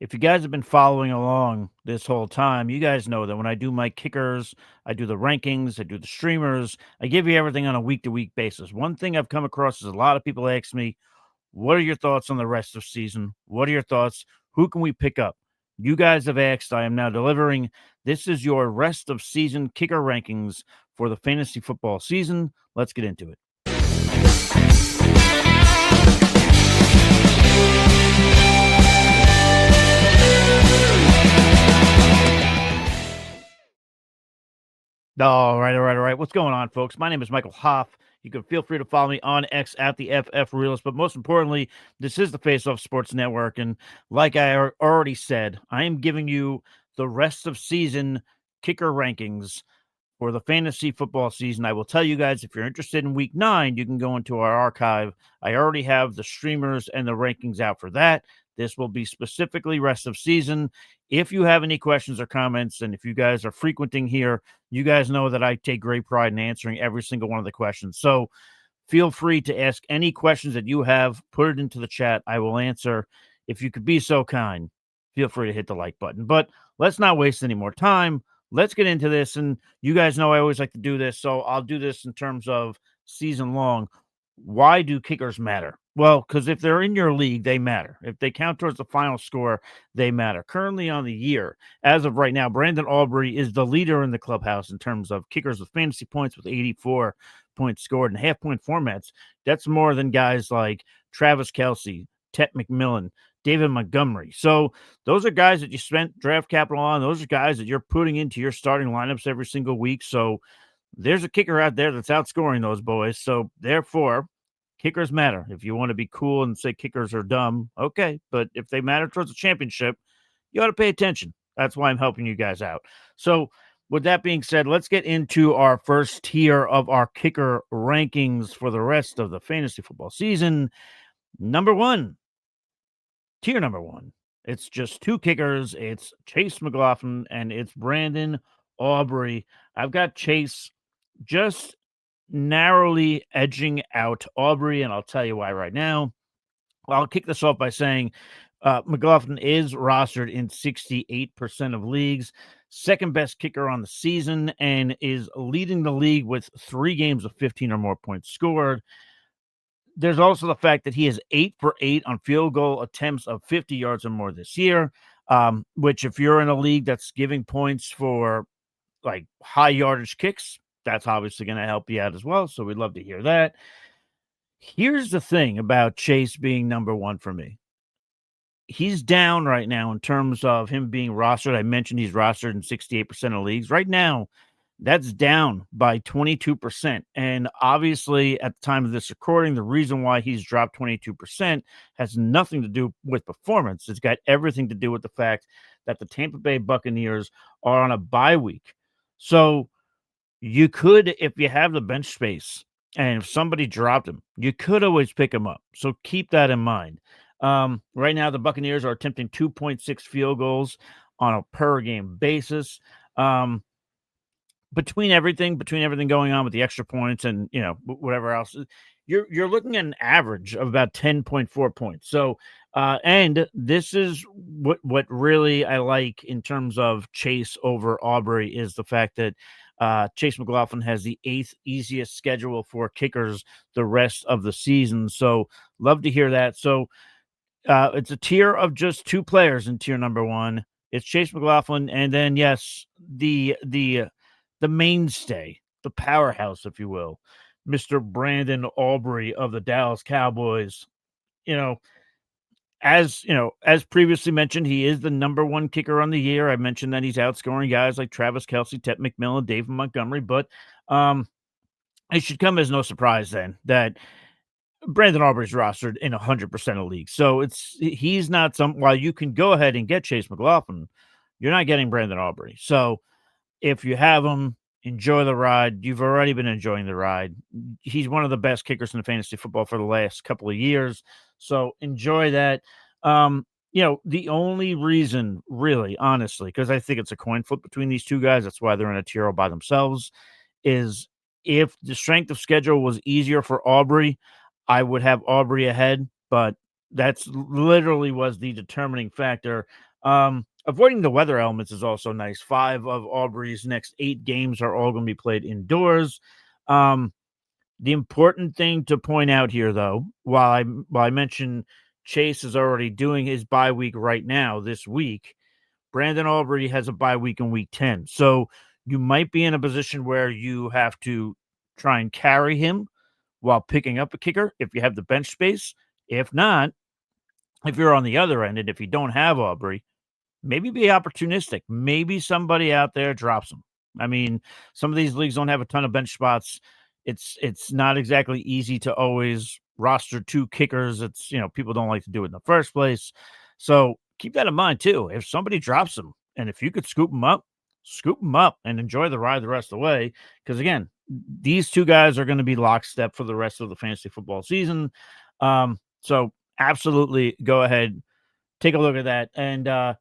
If you guys have been following along this whole time, you guys know that when I do my kickers, I do the rankings, I do the streamers, I give you everything on a week-to-week basis. One thing I've come across is a lot of people ask me, what are your thoughts on the rest of season? What are your thoughts? Who can we pick up? You guys have asked. I am now delivering. This is your rest of season kicker rankings for the fantasy football season. Let's get into it. All right. What's going on, folks? My name is Michael Hoff. You can feel free to follow me on X at the FF Realist, but most importantly, this is the Face Off Sports Network, and like I already said, I am giving you the rest of season kicker rankings for the fantasy football season. I will tell you guys, if you're interested in week 9, you can go into our archive. I already have the streamers and the rankings out for that. This will be specifically rest of season. If you have any questions or comments, and if you guys are frequenting here, you guys know that I take great pride in answering every single one of the questions. So feel free to ask any questions that you have, put it into the chat. I will answer. If you could be so kind, feel free to hit the like button. But let's not waste any more time. Let's get into this. And you guys know I always like to do this, so I'll do this in terms of season long. Why do kickers matter? Well, because if they're in your league, they matter. If they count towards the final score, they matter. Currently on the year, as of right now, Brandon Aubrey is the leader in the clubhouse in terms of kickers with fantasy points with 84 points scored in half-point formats. That's more than guys like Travis Kelce, Tet McMillan, David Montgomery. So those are guys that you spent draft capital on. Those are guys that you're putting into your starting lineups every single week. So there's a kicker out there that's outscoring those boys. So therefore, kickers matter. If you want to be cool and say kickers are dumb, okay. But if they matter towards the championship, you ought to pay attention. That's why I'm helping you guys out. So with that being said, let's get into our first tier of our kicker rankings for the rest of the fantasy football season. Tier number one. It's just two kickers. It's Chase McLaughlin and it's Brandon Aubrey. I've got Chase just narrowly edging out Aubrey, and I'll tell you why right now. I'll kick this off by saying McLaughlin is rostered in 68% of leagues, second best kicker on the season, and is leading the league with 3 games of 15 or more points scored. There's also the fact that he is 8 for 8 on field goal attempts of 50 yards or more this year, which if you're in a league that's giving points for like high yardage kicks, that's obviously going to help you out as well. So we'd love to hear that. Here's the thing about Chase being number one for me. He's down right now in terms of him being rostered. I mentioned he's rostered in 68% of leagues. Right now, that's down by 22%. And obviously, at the time of this recording, the reason why he's dropped 22% has nothing to do with performance. It's got everything to do with the fact that the Tampa Bay Buccaneers are on a bye week. So you could, if you have the bench space and if somebody dropped him, you could always pick him up. So keep that in mind. Right now, the Buccaneers are attempting 2.6 field goals on a per game basis. Between everything going on with the extra points and whatever else, you're looking at an average of about 10.4 points. So and this is what really I like in terms of Chase over Aubrey is the fact that Chase McLaughlin has the 8th easiest schedule for kickers the rest of the season. So love to hear that. So it's a tier of just 2 players in tier number 1. It's Chase McLaughlin, and then yes, the mainstay, the powerhouse, if you will, Mr. Brandon Aubrey of the Dallas Cowboys. As previously mentioned, he is the number 1 kicker on the year. I mentioned that he's outscoring guys like Travis Kelce, Tet McMillan, David Montgomery, but it should come as no surprise then that Brandon Aubrey's rostered in 100% of leagues. So he's not while you can go ahead and get Chase McLaughlin, you're not getting Brandon Aubrey. So if you have him, enjoy the ride. You've already been enjoying the ride. He's one of the best kickers in fantasy football for the last couple of years. So enjoy that. The only reason, really, honestly, because I think it's a coin flip between these two guys, that's why they're in a tier by themselves, is if the strength of schedule was easier for Aubrey, I would have Aubrey ahead, but that's literally was the determining factor. Avoiding the weather elements is also nice. 5 of Aubrey's next 8 games are all going to be played indoors. Um, the important thing to point out here, though, while I mentioned Chase is already doing his bye week right now this week, Brandon Aubrey has a bye week in week 10. So you might be in a position where you have to try and carry him while picking up a kicker if you have the bench space. If not, if you're on the other end and if you don't have Aubrey, maybe be opportunistic. Maybe somebody out there drops them. I mean, some of these leagues don't have a ton of bench spots. It's not exactly easy to always roster 2 kickers. It's, people don't like to do it in the first place. So keep that in mind too. If somebody drops them and if you could scoop them up and enjoy the ride the rest of the way. Because again, these 2 guys are going to be lockstep for the rest of the fantasy football season. So absolutely go ahead, take a look at that. And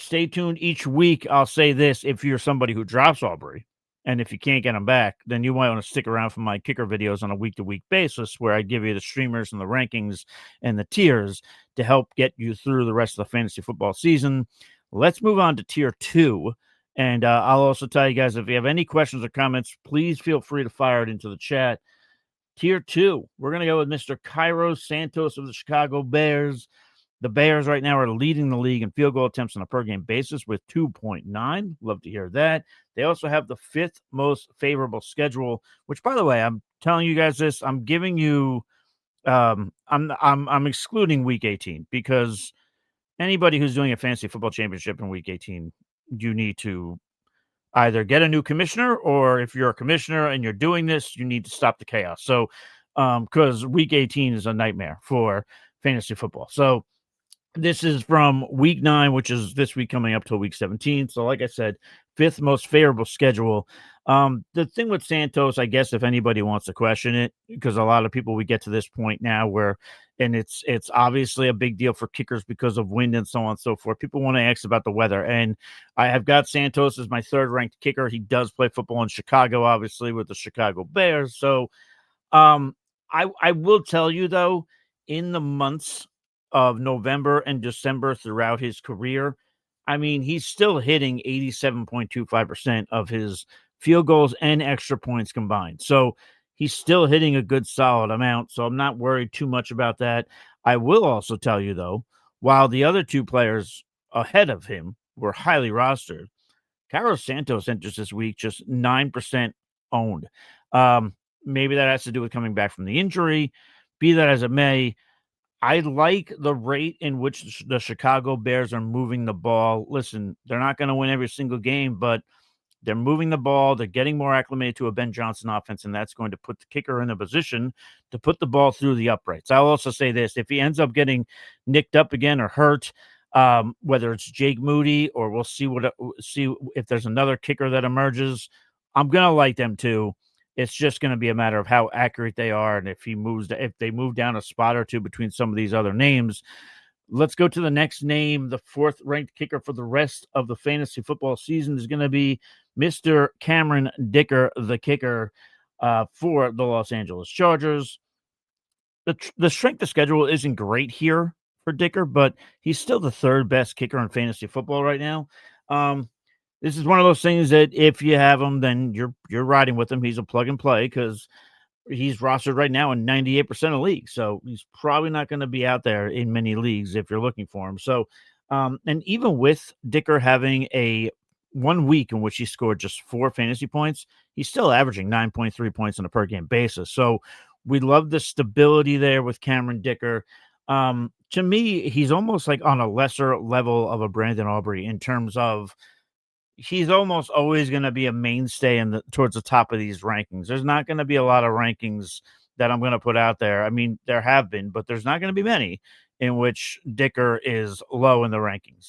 stay tuned each week. I'll say this: if you're somebody who drops Aubrey, and if you can't get him back, then you might want to stick around for my kicker videos on a week-to-week basis, where I give you the streamers and the rankings and the tiers to help get you through the rest of the fantasy football season. Let's move on to tier 2. And I'll also tell you guys, if you have any questions or comments, please feel free to fire it into the chat. Tier 2, we're going to go with Mr. Cairo Santos of the Chicago Bears. The Bears right now are leading the league in field goal attempts on a per-game basis with 2.9. Love to hear that. They also have the 5th most favorable schedule, which, by the way, I'm telling you guys this. I'm giving you I'm excluding week 18 because anybody who's doing a fantasy football championship in week 18, you need to either get a new commissioner, or if you're a commissioner and you're doing this, you need to stop the chaos. So, because week 18 is a nightmare for fantasy football. So, this is from week 9, which is this week coming up till week 17. So, like I said, 5th most favorable schedule. The thing with Santos, I guess, if anybody wants to question it, because a lot of people, we get to this point now where, and it's obviously a big deal for kickers because of wind and so on and so forth. People want to ask about the weather, and I have got Santos as my 3rd ranked kicker. He does play football in Chicago, obviously, with the Chicago Bears. So, I will tell you though, in the months of November and December throughout his career, I mean, he's still hitting 87.25% of his field goals and extra points combined. So he's still hitting a good solid amount. So I'm not worried too much about that. I will also tell you though, while the other 2 players ahead of him were highly rostered, Carlos Santos enters this week just 9% owned. Maybe that has to do with coming back from the injury. Be that as it may, I like the rate in which the Chicago Bears are moving the ball. Listen, they're not going to win every single game, but they're moving the ball. They're getting more acclimated to a Ben Johnson offense, and that's going to put the kicker in a position to put the ball through the uprights. I'll also say this: if he ends up getting nicked up again or hurt, whether it's Jake Moody or we'll see if there's another kicker that emerges, I'm gonna like them too. It's just going to be a matter of how accurate they are, and if they move down a spot or 2 between some of these other names. Let's go to the next name. The 4th ranked kicker for the rest of the fantasy football season is going to be Mr. Cameron Dicker, the kicker for the Los Angeles Chargers. The strength of schedule isn't great here for Dicker, but he's still the 3rd best kicker in fantasy football right now. This is one of those things that if you have him, then you're riding with him. He's a plug and play because he's rostered right now in 98% of leagues. So he's probably not going to be out there in many leagues if you're looking for him. So, and even with Dicker having a 1 week in which he scored just 4 fantasy points, he's still averaging 9.3 points on a per game basis. So we love the stability there with Cameron Dicker. To me, he's almost like on a lesser level of a Brandon Aubrey in terms of he's almost always going to be a mainstay towards the top of these rankings. There's not going to be a lot of rankings that I'm going to put out there. I mean, there have been, but there's not going to be many in which Dicker is low in the rankings.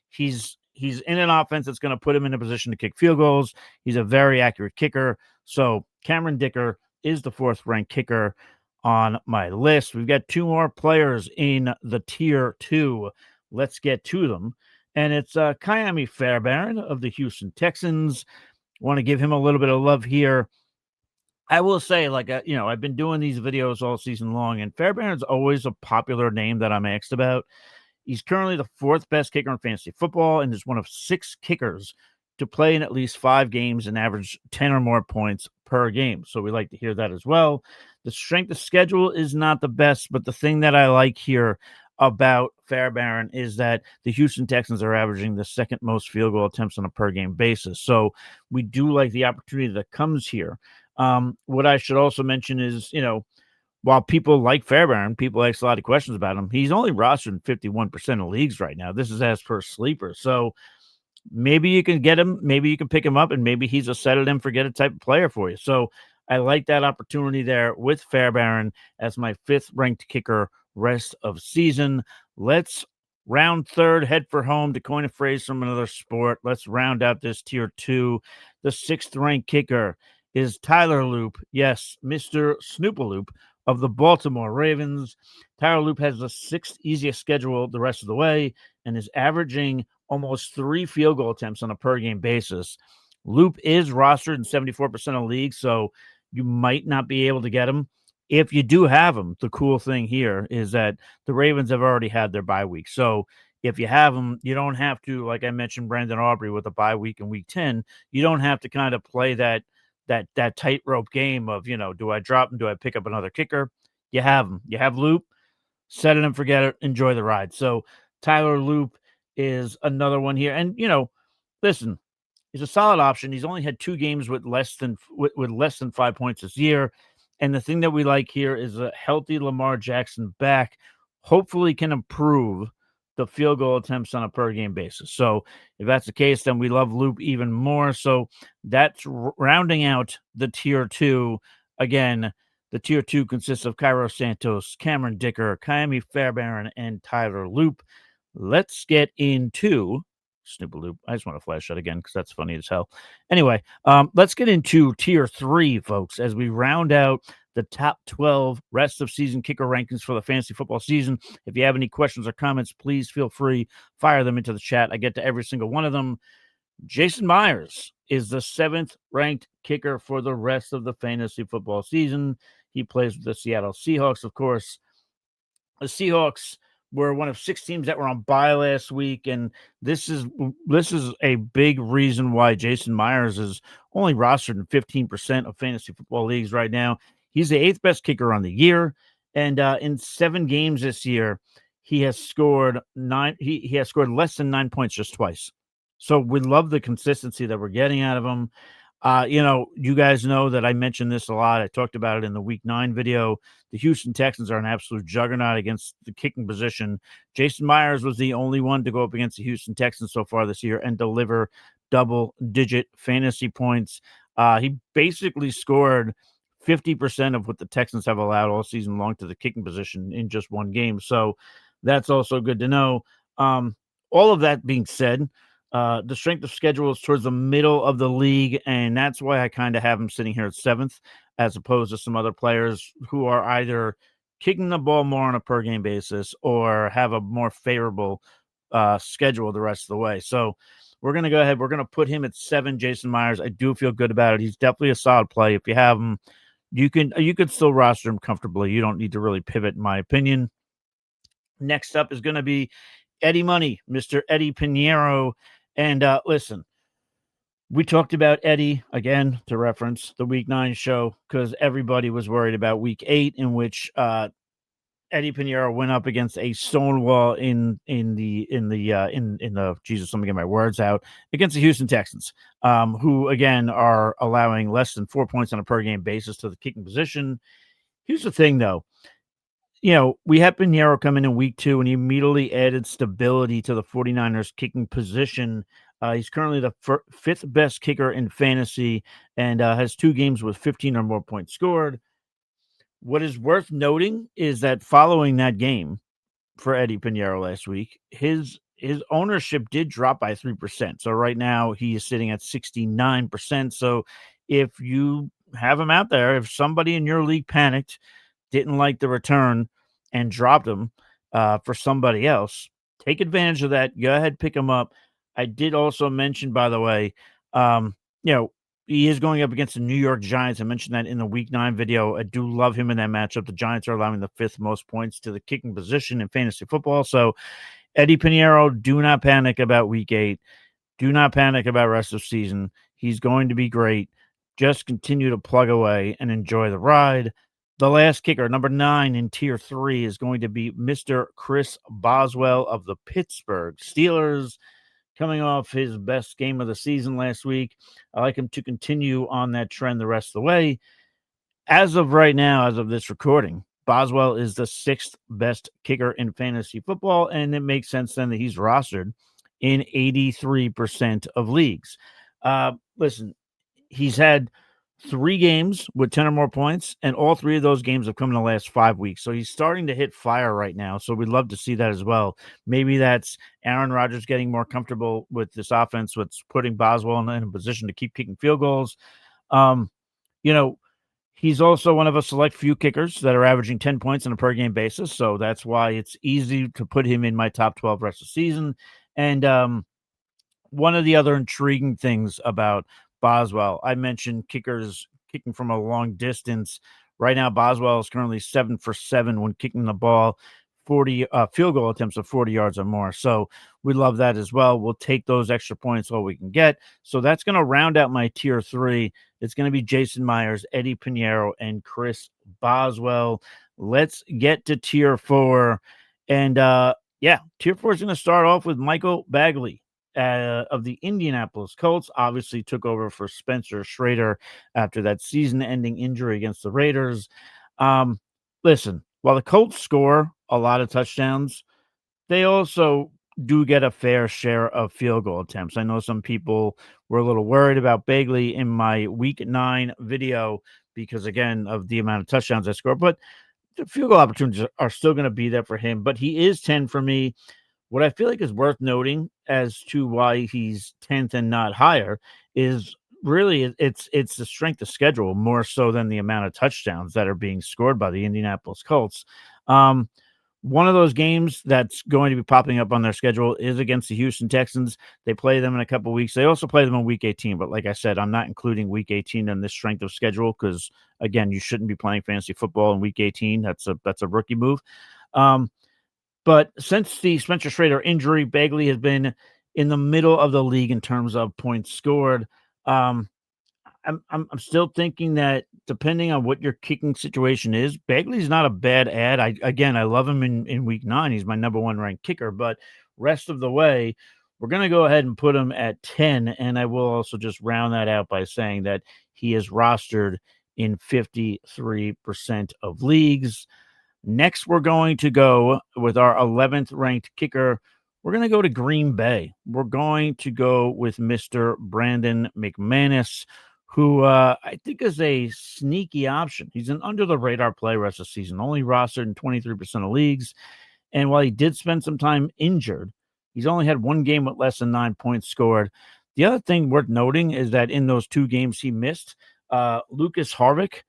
He's in an offense that's going to put him in a position to kick field goals. He's a very accurate kicker. So Cameron Dicker is the 4th ranked kicker on my list. We've got 2 more players in the tier 2. Let's get to them. And it's Kayami Fairbairn of the Houston Texans. Want to give him a little bit of love here. I will say, I've been doing these videos all season long, and Fairbairn's always a popular name that I'm asked about. He's currently the fourth best kicker in fantasy football and is one of 6 kickers to play in at least 5 games and average 10 or more points per game. So we like to hear that as well. The strength of schedule is not the best, but the thing that I like here about Fairbairn is that the Houston Texans are averaging the second most field goal attempts on a per game basis. So we do like the opportunity that comes here. What I should also mention is, while people like Fairbairn, people ask a lot of questions about him. He's only rostered in 51% of leagues right now. This is as per sleeper. So maybe you can get him, maybe you can pick him up, and maybe he's a set it and forget it type of player for you. So I like that opportunity there with Fairbairn as my 5th ranked kicker rest of season. Let's round third, head for home to coin a phrase from another sport. Let's round out this tier 2. The 6th ranked kicker is Tyler Loop. Yes, Mr. Snoopaloop of the Baltimore Ravens. Tyler Loop has the 6th easiest schedule the rest of the way and is averaging almost 3 field goal attempts on a per game basis. Loop is rostered in 74% of leagues, so you might not be able to get him. If you do have him, the cool thing here is that the Ravens have already had their bye week. So if you have him, you don't have to, like I mentioned, Brandon Aubrey with a bye week in week 10, you don't have to kind of play that tightrope game of, do I drop him? Do I pick up another kicker? You have him. You have Loop, set it and forget it, enjoy the ride. So Tyler Loop is another one here. And, listen, he's a solid option. He's only had 2 games with less than 5 points this year. And the thing that we like here is a healthy Lamar Jackson back, hopefully can improve the field goal attempts on a per game basis. So if that's the case, then we love Loop even more. So that's rounding out the tier 2. Again, the tier 2 consists of Cairo Santos, Cameron Dicker, Kaimi Fairbairn, and Tyler Loop. Let's get into Snoopaloop. I just want to flash that again because that's funny as hell. Anyway, let's get into tier 3, folks, as we round out the top 12 rest of season kicker rankings for the fantasy football season. If you have any questions or comments, please feel free, fire them into the chat. I get to every single one of them. Jason Myers is the 7th ranked kicker for the rest of the fantasy football season. He plays with the Seattle Seahawks, of course. The Seahawks were one of 6 teams that were on bye last week, and this is a big reason why Jason Myers is only rostered in 15% of fantasy football leagues right now. He's the 8th best kicker on the year, and in 7 games this year, he has scored 9. He has scored less than 9 points just twice. So we love the consistency that we're getting out of him. You guys know that I mentioned this a lot. I talked about it in the week 9 video. The Houston Texans are an absolute juggernaut against the kicking position. Jason Myers was the only one to go up against the Houston Texans so far this year and deliver double-digit fantasy points. He basically scored 50% of what the Texans have allowed all season long to the kicking position in just 1 game. So that's also good to know. All of that being said, the strength of schedule is towards the middle of the league, and that's why I kind of have him sitting here at 7th, as opposed to some other players who are either kicking the ball more on a per game basis or have a more favorable schedule the rest of the way. So we're going to go ahead. We're going to put him at 7, Jason Myers. I do feel good about it. He's definitely a solid play. If you have him, you could still roster him comfortably. You don't need to really pivot, in my opinion. Next up is going to be Eddie Money, Mr. Eddie Pinheiro. And listen, we talked about Eddie, again, to reference the week 9 show, because everybody was worried about week 8, in which Eddie Pinheiro went up against a Stonewall in the Jesus, let me get my words out, against the Houston Texans, who again are allowing less than 4 points on a per game basis to the kicking position. Here's the thing, though. We had Pinheiro come in week 2, and he immediately added stability to the 49ers kicking position. He's currently the 5th best kicker in fantasy and has 2 games with 15 or more points scored. What is worth noting is that following that game for Eddie Pinheiro last week, his ownership did drop by 3%. So right now he is sitting at 69%. So if you have him out there, if somebody in your league panicked, didn't like the return, and dropped him for somebody else, take advantage of that. Go ahead, pick him up. I did also mention, by the way, he is going up against the New York Giants. I mentioned that in the week 9 video. I do love him in that matchup. The Giants are allowing the 5th most points to the kicking position in fantasy football. So Eddie Pinheiro, do not panic about week 8. Do not panic about rest of season. He's going to be great. Just continue to plug away and enjoy the ride. The last kicker, number 9 in tier 3, is going to be Mr. Chris Boswell of the Pittsburgh Steelers, coming off his best game of the season last week. I like him to continue on that trend the rest of the way. As of right now, as of this recording, Boswell is the 6th best kicker in fantasy football, and it makes sense then that he's rostered in 83% of leagues. Listen, he's had 3 games with 10 or more points, and all 3 of those games have come in the last 5 weeks. So he's starting to hit fire right now. So we'd love to see that as well. Maybe that's Aaron Rodgers getting more comfortable with this offense, what's putting Boswell in a position to keep kicking field goals. Um, you know, He's also one of a select few kickers that are averaging 10 points on a per game basis. So that's why it's easy to put him in my top 12 rest of the season. And one of the other intriguing things about Boswell, I mentioned kickers kicking from a long distance. Right now, Boswell is currently 7 for 7 when kicking the ball, 40 field goal attempts of 40 yards or more. So we love that as well. We'll take those extra points all we can get. So that's going to round out my tier 3. It's going to be Jason Myers, Eddie Pinheiro, and Chris Boswell. Let's get to tier 4. And yeah, tier 4 is going to start off with Michael Bagley of the Indianapolis Colts. Obviously took over for Spencer Schrader after that season-ending injury against the Raiders. Listen, while the Colts score a lot of touchdowns, they also do get a fair share of field goal attempts. I know some people were a little worried about Bagley in my week 9 video because, again, of the amount of touchdowns I scored, but the field goal opportunities are still going to be there for him. But he is 10 for me. What I feel like is worth noting as to why he's 10th and not higher is really it's the strength of schedule more so than the amount of touchdowns that are being scored by the Indianapolis Colts. Um, One of those games that's going to be popping up on their schedule is against the Houston Texans. They play them in a couple weeks. They also play them in week 18, but like I said, I'm not including week 18 in this strength of schedule because again, you shouldn't be playing fantasy football in week 18. That's a rookie move. Um, but since the Spencer Schrader injury, Bagley has been in the middle of the league in terms of points scored. Um, I'm still thinking that depending on what your kicking situation is, Bagley's not a bad ad. I love him in week 9. He's my number 1 ranked kicker, but rest of the way, we're gonna go ahead and put him at 10. And I will also just round that out by saying that he is rostered in 53% of leagues. Next, we're going to go with our 11th ranked kicker. We're going to go to Green Bay. We're going to go with Mr. Brandon McManus, who I think is a sneaky option. He's an under the radar play rest of the season, only rostered in 23% of leagues. And while he did spend some time injured, he's only had 1 game with less than 9 points scored. The other thing worth noting is that in those 2 games he missed, Lucas Harvick,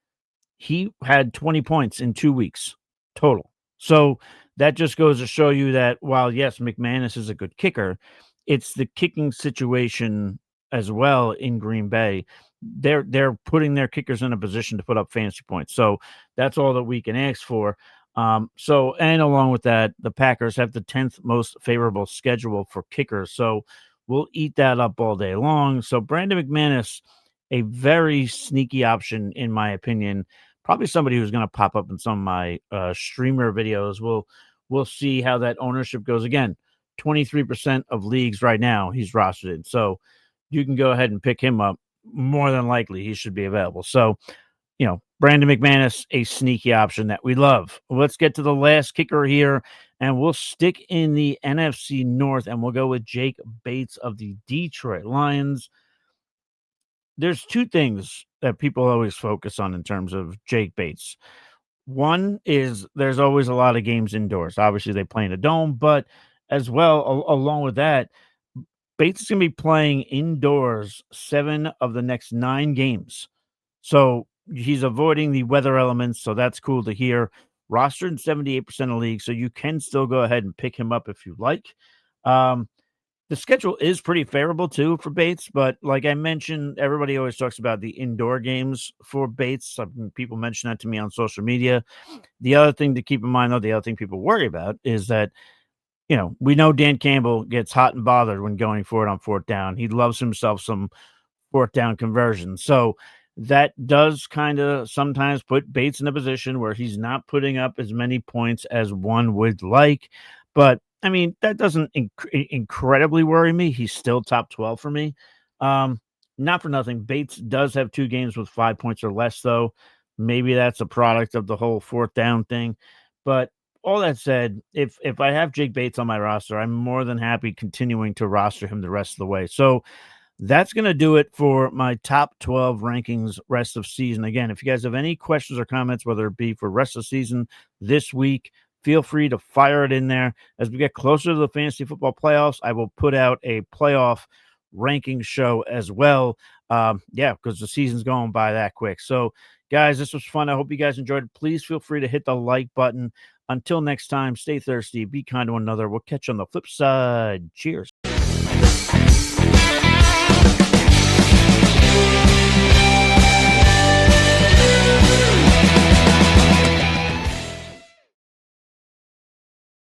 he had 20 points in 2 weeks total. So that just goes to show you that while, yes, McManus is a good kicker, it's the kicking situation as well in Green Bay. They're putting their kickers in a position to put up fantasy points. So that's all that we can ask for. And along with that, the Packers have the 10th most favorable schedule for kickers. So we'll eat that up all day long. So Brandon McManus, a very sneaky option, in my opinion. Probably somebody who's going to pop up in some of my streamer videos. We'll see how that ownership goes. Again, 23% of leagues right now he's rostered in. So you can go ahead and pick him up. More than likely, he should be available. So, Brandon McManus, a sneaky option that we love. Let's get to the last kicker here, and we'll stick in the NFC North, and we'll go with Jake Bates of the Detroit Lions. There's 2 things that people always focus on in terms of Jake Bates. One is there's always a lot of games indoors. Obviously, they play in a dome, but as well, along with that, Bates is going to be playing indoors 7 of the next 9 games. So he's avoiding the weather elements. So that's cool to hear. Rostered in 78% of leagues. So you can still go ahead and pick him up if you like. The schedule is pretty favorable too for Bates, but like I mentioned, everybody always talks about the indoor games for Bates. People mention that to me on social media. The other thing to keep in mind, though, the other thing people worry about is that We know Dan Campbell gets hot and bothered when going for it on fourth down. He loves himself some fourth down conversion. So that does kind of sometimes put Bates in a position where he's not putting up as many points as one would like. But I mean, that doesn't incredibly worry me. He's still top 12 for me. Um, Not for nothing. Bates does have 2 games with 5 points or less, though. Maybe that's a product of the whole fourth down thing. But all that said, if I have Jake Bates on my roster, I'm more than happy continuing to roster him the rest of the way. So that's going to do it for my top 12 rankings rest of season. Again, if you guys have any questions or comments, whether it be for rest of season this week, feel free to fire it in there. As we get closer to the fantasy football playoffs, I will put out a playoff ranking show as well. Yeah, because the season's going by that quick. So, guys, this was fun. I hope you guys enjoyed it. Please feel free to hit the like button. Until next time, stay thirsty, be kind to one another. We'll catch you on the flip side. Cheers.